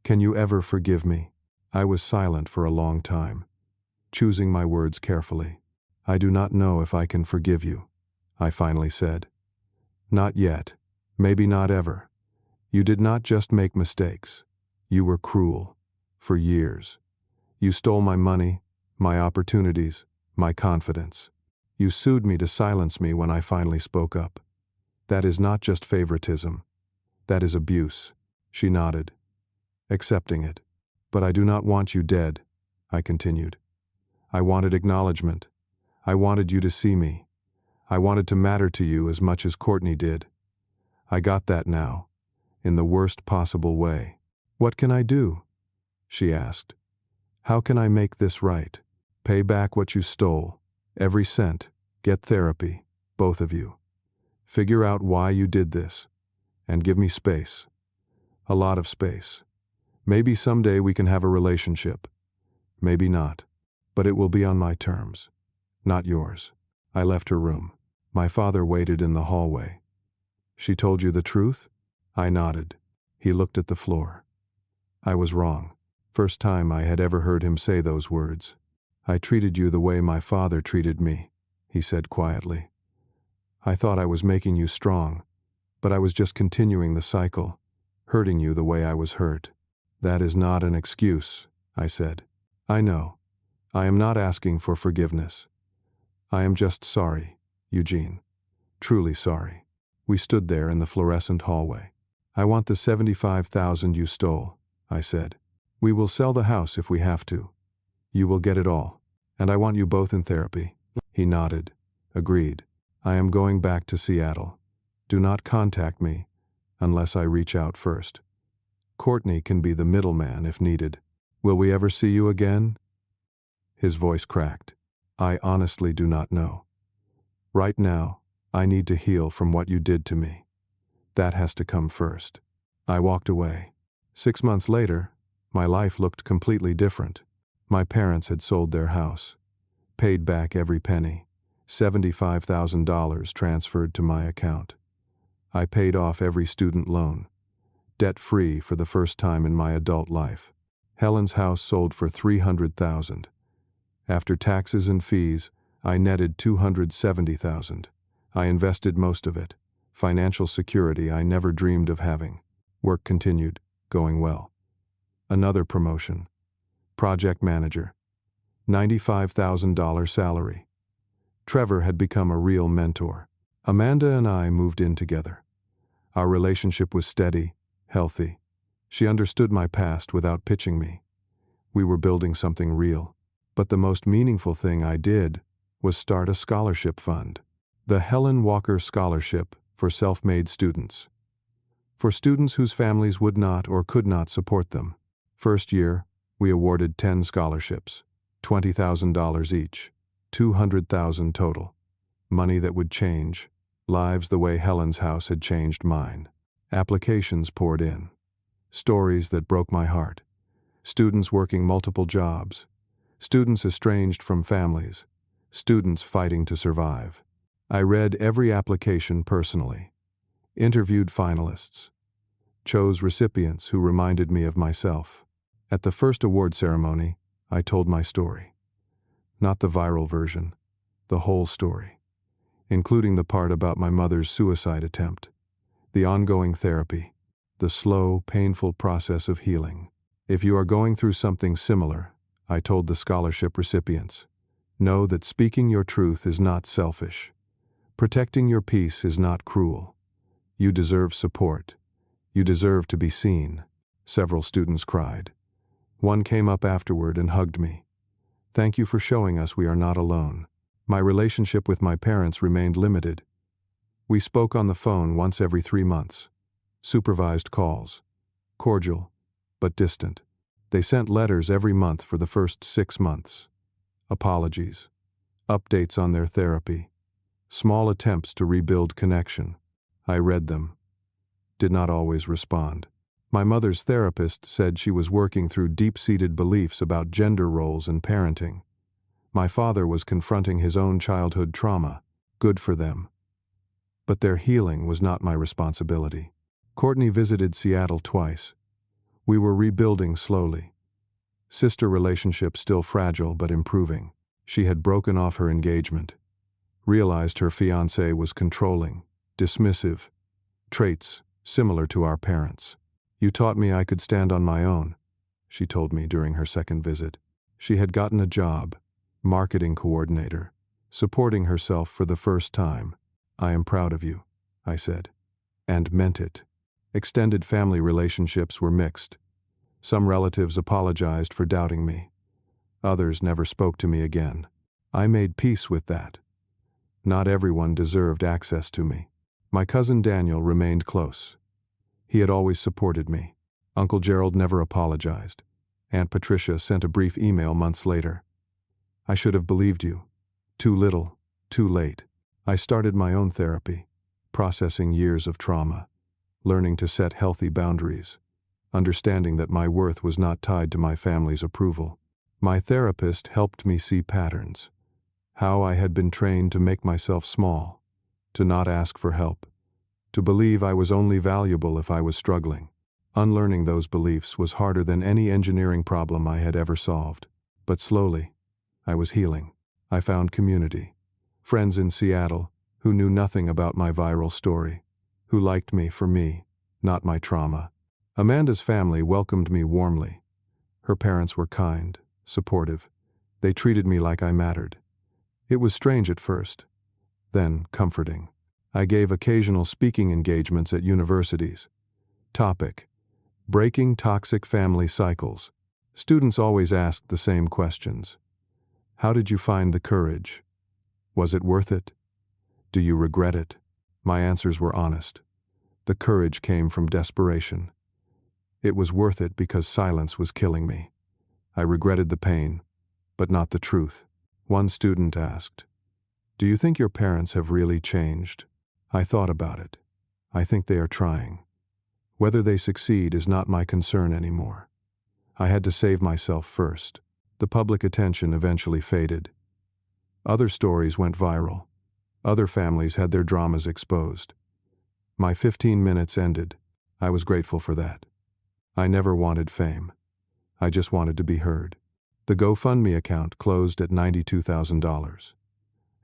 Can you ever forgive me? I was silent for a long time, choosing my words carefully. I do not know if I can forgive you, I finally said. Not yet. Maybe not ever. You did not just make mistakes. You were cruel. For years. You stole my money, my opportunities, my confidence. You sued me to silence me when I finally spoke up. That is not just favoritism. That is abuse. She nodded, accepting it. But I do not want you dead, I continued. I wanted acknowledgement. I wanted you to see me. I wanted to matter to you as much as Courtney did. I got that now, in the worst possible way. What can I do? She asked. How can I make this right? Pay back what you stole, every cent, get therapy, both of you. Figure out why you did this, and give me space. A lot of space. Maybe someday we can have a relationship. Maybe not. But it will be on my terms, not yours. I left her room. My father waited in the hallway. She told you the truth? I nodded. He looked at the floor. I was wrong. First time I had ever heard him say those words. I treated you the way my father treated me, he said quietly. I thought I was making you strong, but I was just continuing the cycle, hurting you the way I was hurt. That is not an excuse, I said. I know. I am not asking for forgiveness. I am just sorry, Eugene. Truly sorry. We stood there in the fluorescent hallway. I want the $75,000 you stole, I said. We will sell the house if we have to. You will get it all. And I want you both in therapy. He nodded. Agreed. I am going back to Seattle. Do not contact me unless I reach out first. Courtney can be the middleman if needed. Will we ever see you again? His voice cracked. I honestly do not know. Right now, I need to heal from what you did to me. That has to come first. I walked away. 6 months later, my life looked completely different. My parents had sold their house, paid back every penny, $75,000 transferred to my account. I paid off every student loan, debt-free for the first time in my adult life. Helen's house sold for $300,000. After taxes and fees, I netted $270,000. I invested most of it. Financial security I never dreamed of having. Work continued, going well. Another promotion. Project manager. $95,000 salary. Trevor had become a real mentor. Amanda and I moved in together. Our relationship was steady, healthy. She understood my past without pitching me. We were building something real. But the most meaningful thing I did was start a scholarship fund. The Helen Walker Scholarship for self-made students. For students whose families would not or could not support them. First year, we awarded 10 scholarships, $20,000 each, $200,000 total. Money that would change lives the way Helen's house had changed mine. Applications poured in. Stories that broke my heart. Students working multiple jobs. Students estranged from families. Students fighting to survive. I read every application personally. Interviewed finalists. Chose recipients who reminded me of myself. At the first award ceremony, I told my story. Not the viral version, the whole story, including the part about my mother's suicide attempt, the ongoing therapy, the slow, painful process of healing. If you are going through something similar, I told the scholarship recipients, know that speaking your truth is not selfish, Protecting your peace is not cruel. You deserve support. You deserve to be seen. Several students cried. One came up afterward and hugged me. Thank you for showing us we are not alone. My relationship with my parents remained limited. We spoke on the phone once every 3 months. Supervised calls. Cordial, but distant. They sent letters every month for the first 6 months. Apologies. Updates on their therapy. Small attempts to rebuild connection. I read them. Did not always respond. My mother's therapist said she was working through deep-seated beliefs about gender roles and parenting. My father was confronting his own childhood trauma. Good for them. But their healing was not my responsibility. Courtney visited Seattle twice. We were rebuilding slowly. Sister relationship still fragile but improving. She had broken off her engagement. Realized her fiancé was controlling, dismissive, traits similar to our parents. You taught me I could stand on my own, she told me during her second visit. She had gotten a job, marketing coordinator, supporting herself for the first time. I am proud of you, I said, and meant it. Extended family relationships were mixed. Some relatives apologized for doubting me. Others never spoke to me again. I made peace with that. Not everyone deserved access to me. My cousin Daniel remained close. He had always supported me. Uncle Gerald never apologized. Aunt Patricia sent a brief email months later. I should have believed you. Too little, too late. I started my own therapy, processing years of trauma, learning to set healthy boundaries, understanding that my worth was not tied to my family's approval. My therapist helped me see patterns. How I had been trained to make myself small, to not ask for help, to believe I was only valuable if I was struggling. Unlearning those beliefs was harder than any engineering problem I had ever solved. But slowly, I was healing. I found community. Friends in Seattle who knew nothing about my viral story, who liked me for me, not my trauma. Amanda's family welcomed me warmly. Her parents were kind, supportive. They treated me like I mattered. It was strange at first, then comforting. I gave occasional speaking engagements at universities. Topic: Breaking Toxic Family Cycles. Students always asked the same questions. How did you find the courage? Was it worth it? Do you regret it? My answers were honest. The courage came from desperation. It was worth it because silence was killing me. I regretted the pain, but not the truth. One student asked, "Do you think your parents have really changed?" I thought about it. I think they are trying. Whether they succeed is not my concern anymore. I had to save myself first. The public attention eventually faded. Other stories went viral. Other families had their dramas exposed. My 15 minutes ended. I was grateful for that. I never wanted fame. I just wanted to be heard. The GoFundMe account closed at $92,000.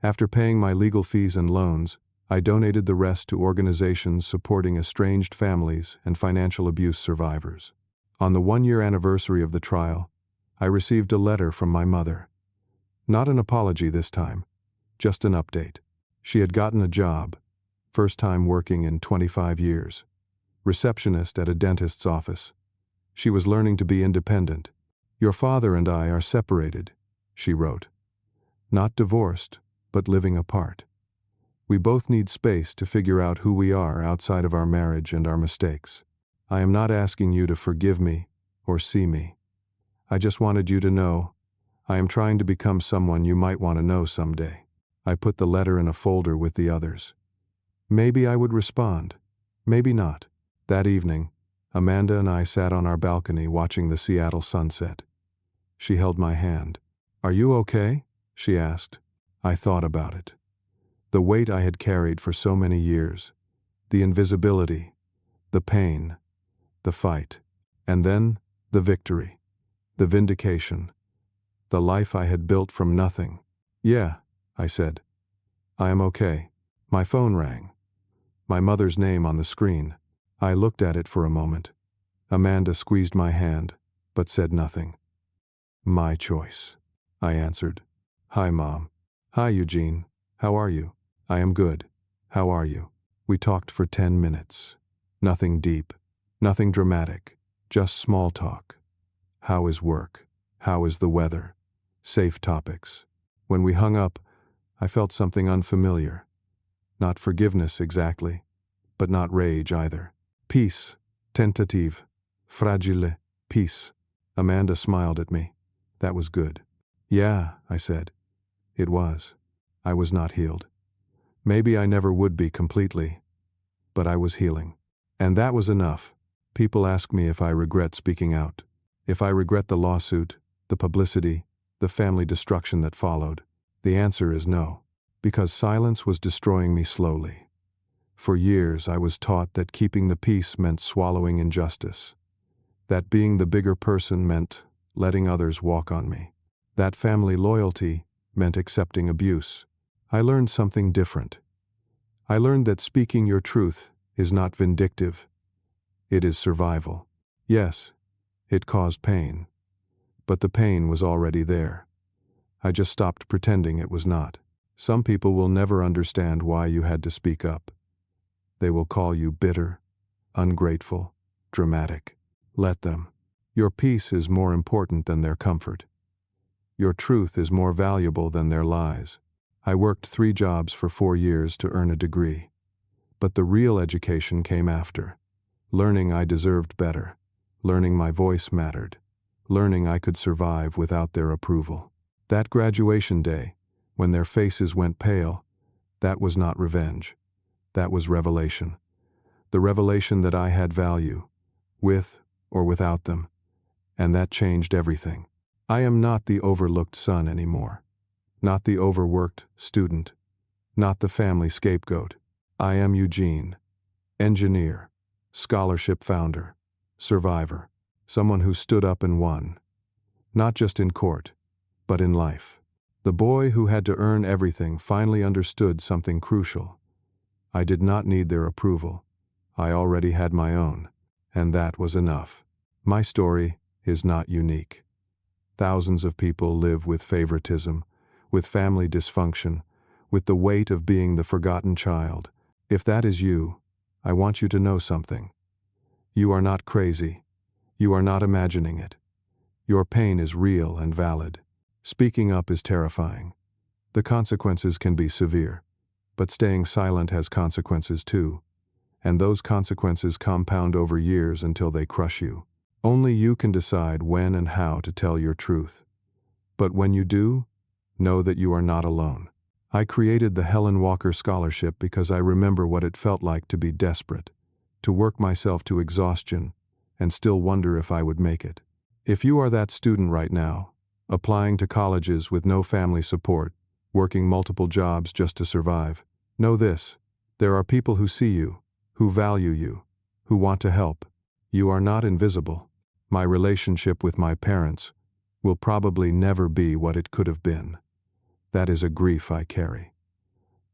After paying my legal fees and loans, I donated the rest to organizations supporting estranged families and financial abuse survivors. On the 1-year anniversary of the trial, I received a letter from my mother. Not an apology this time, just an update. She had gotten a job, first time working in 25 years. Receptionist at a dentist's office. She was learning to be independent. "Your father and I are separated," she wrote. "Not divorced, but living apart. We both need space to figure out who we are outside of our marriage and our mistakes. I am not asking you to forgive me or see me. I just wanted you to know I am trying to become someone you might want to know someday." I put the letter in a folder with the others. Maybe I would respond, maybe not. That evening, Amanda and I sat on our balcony watching the Seattle sunset. She held my hand. "Are you okay?" she asked. I thought about it. The weight I had carried for so many years, the invisibility, the pain, the fight, and then the victory, the vindication, the life I had built from nothing. "Yeah," I said. "I am okay." My phone rang. My mother's name on the screen. I looked at it for a moment. Amanda squeezed my hand, but said nothing. "My choice," I answered. "Hi, Mom." "Hi, Eugene. How are you?" I am good. How are you? We talked for 10 minutes. Nothing deep, nothing dramatic, just small talk. How is work? How is the weather? Safe topics. When we hung up, I felt something unfamiliar. Not forgiveness exactly, but not rage either. Peace, tentative, fragile, peace. Amanda smiled at me. That was good. Yeah, I said. It was. I was not healed. Maybe I never would be completely, but I was healing. And that was enough. People ask me if I regret speaking out, if I regret the lawsuit, the publicity, the family destruction that followed. The answer is no, because silence was destroying me slowly. For years I was taught that keeping the peace meant swallowing injustice, that being the bigger person meant letting others walk on me, that family loyalty meant accepting abuse. I learned something different. I learned that speaking your truth is not vindictive. It is survival. Yes, it caused pain, but the pain was already there. I just stopped pretending it was not. Some people will never understand why you had to speak up. They will call you bitter, ungrateful, dramatic. Let them. Your peace is more important than their comfort. Your truth is more valuable than their lies. I worked 3 jobs for 4 years to earn a degree. But the real education came after. Learning I deserved better. Learning my voice mattered. Learning I could survive without their approval. That graduation day, when their faces went pale, that was not revenge. That was revelation. The revelation that I had value, with or without them. And that changed everything. I am not the overlooked son anymore. Not the overworked student. Not the family scapegoat. I am Eugene. Engineer. Scholarship founder. Survivor. Someone who stood up and won. Not just in court, but in life. The boy who had to earn everything finally understood something crucial. I did not need their approval. I already had my own, and that was enough. My story is not unique. Thousands of people live with favoritism, with family dysfunction, with the weight of being the forgotten child. If that is you, I want you to know something. You are not crazy. You are not imagining it. Your pain is real and valid. Speaking up is terrifying. The consequences can be severe, but staying silent has consequences too, and those consequences compound over years until they crush you. Only you can decide when and how to tell your truth. But when you do, know that you are not alone. I created the Helen Walker Scholarship because I remember what it felt like to be desperate, to work myself to exhaustion, and still wonder if I would make it. If you are that student right now, applying to colleges with no family support, working multiple jobs just to survive, know this: there are people who see you, who value you, who want to help. You are not invisible. My relationship with my parents will probably never be what it could have been. That is a grief I carry.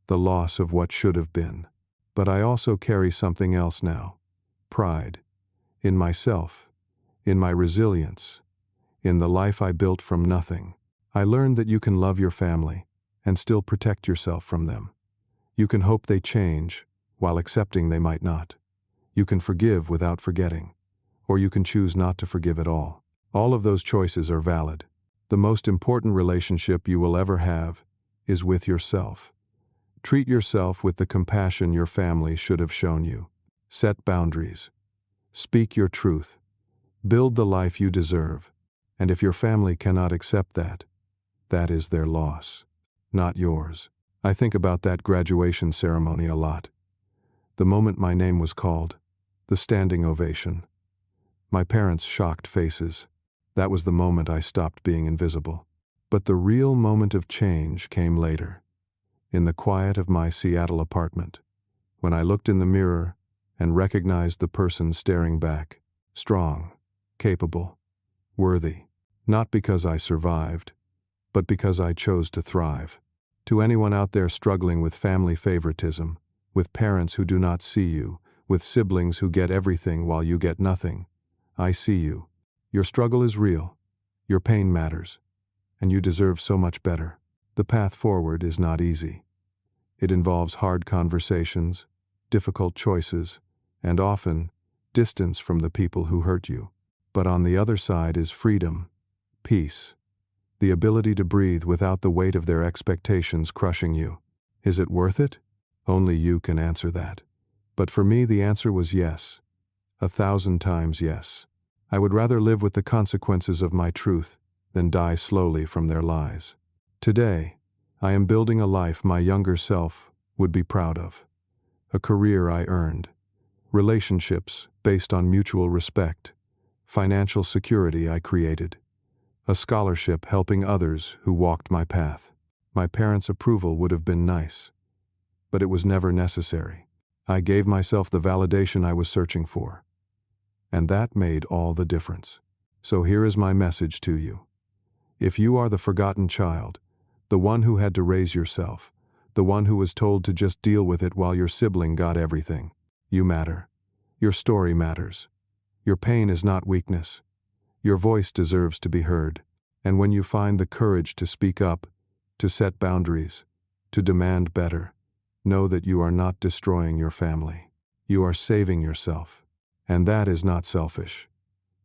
The loss of what should have been. But I also carry something else now. Pride. In myself. In my resilience. In the life I built from nothing. I learned that you can love your family and still protect yourself from them. You can hope they change while accepting they might not. You can forgive without forgetting. Or you can choose not to forgive at all. All of those choices are valid. The most important relationship you will ever have is with yourself. Treat yourself with the compassion your family should have shown you. Set boundaries. Speak your truth. Build the life you deserve. And if your family cannot accept that, that is their loss, not yours. I think about that graduation ceremony a lot. The moment my name was called, the standing ovation. My parents' shocked faces. That was the moment I stopped being invisible. But the real moment of change came later, in the quiet of my Seattle apartment, when I looked in the mirror and recognized the person staring back, strong, capable, worthy, not because I survived, but because I chose to thrive. To anyone out there struggling with family favoritism, with parents who do not see you, with siblings who get everything while you get nothing, I see you. Your struggle is real. Your pain matters. And you deserve so much better. The path forward is not easy. It involves hard conversations, difficult choices, and often, distance from the people who hurt you. But on the other side is freedom, peace, the ability to breathe without the weight of their expectations crushing you. Is it worth it? Only you can answer that. But for me, the answer was yes. 1,000 times yes. I would rather live with the consequences of my truth than die slowly from their lies. Today, I am building a life my younger self would be proud of. A career I earned. Relationships based on mutual respect. Financial security I created. A scholarship helping others who walked my path. My parents' approval would have been nice, but it was never necessary. I gave myself the validation I was searching for, and that made all the difference. So here is my message to you. If you are the forgotten child, the one who had to raise yourself, the one who was told to just deal with it while your sibling got everything, you matter. Your story matters. Your pain is not weakness. Your voice deserves to be heard. And when you find the courage to speak up, to set boundaries, to demand better, know that you are not destroying your family. You are saving yourself. And that is not selfish.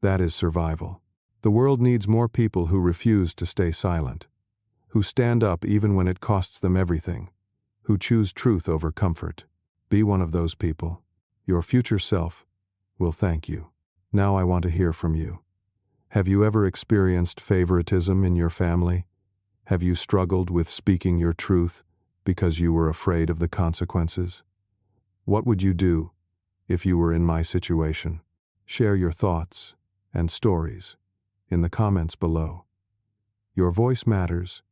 That is survival. The world needs more people who refuse to stay silent, who stand up even when it costs them everything, who choose truth over comfort. Be one of those people. Your future self will thank you. Now I want to hear from you. Have you ever experienced favoritism in your family? Have you struggled with speaking your truth because you were afraid of the consequences? What would you do if you were in my situation? Share your thoughts and stories in the comments below. Your voice matters,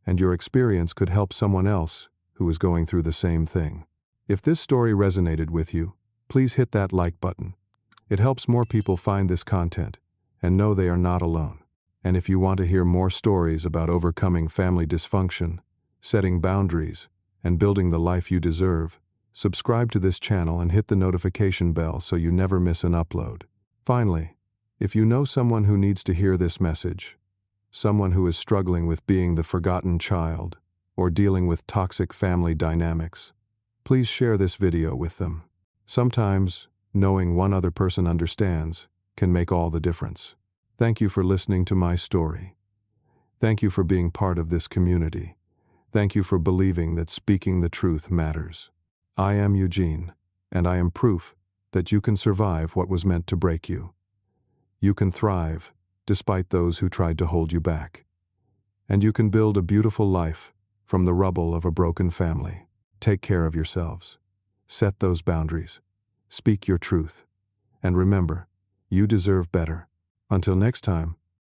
and your experience could help someone else who is going through the same thing. If this story resonated with you, please hit that like button. It helps more people find this content and know they are not alone. And if you want to hear more stories about overcoming family dysfunction, setting boundaries, and building the life you deserve, subscribe to this channel and hit the notification bell so you never miss an upload. Finally, if you know someone who needs to hear this message, someone who is struggling with being the forgotten child or dealing with toxic family dynamics, please share this video with them. Sometimes, knowing one other person understands can make all the difference. Thank you for listening to my story. Thank you for being part of this community. Thank you for believing that speaking the truth matters. I am Eugene, and I am proof that you can survive what was meant to break you. You can thrive despite those who tried to hold you back. And you can build a beautiful life from the rubble of a broken family. Take care of yourselves. Set those boundaries. Speak your truth. And remember, you deserve better. Until next time,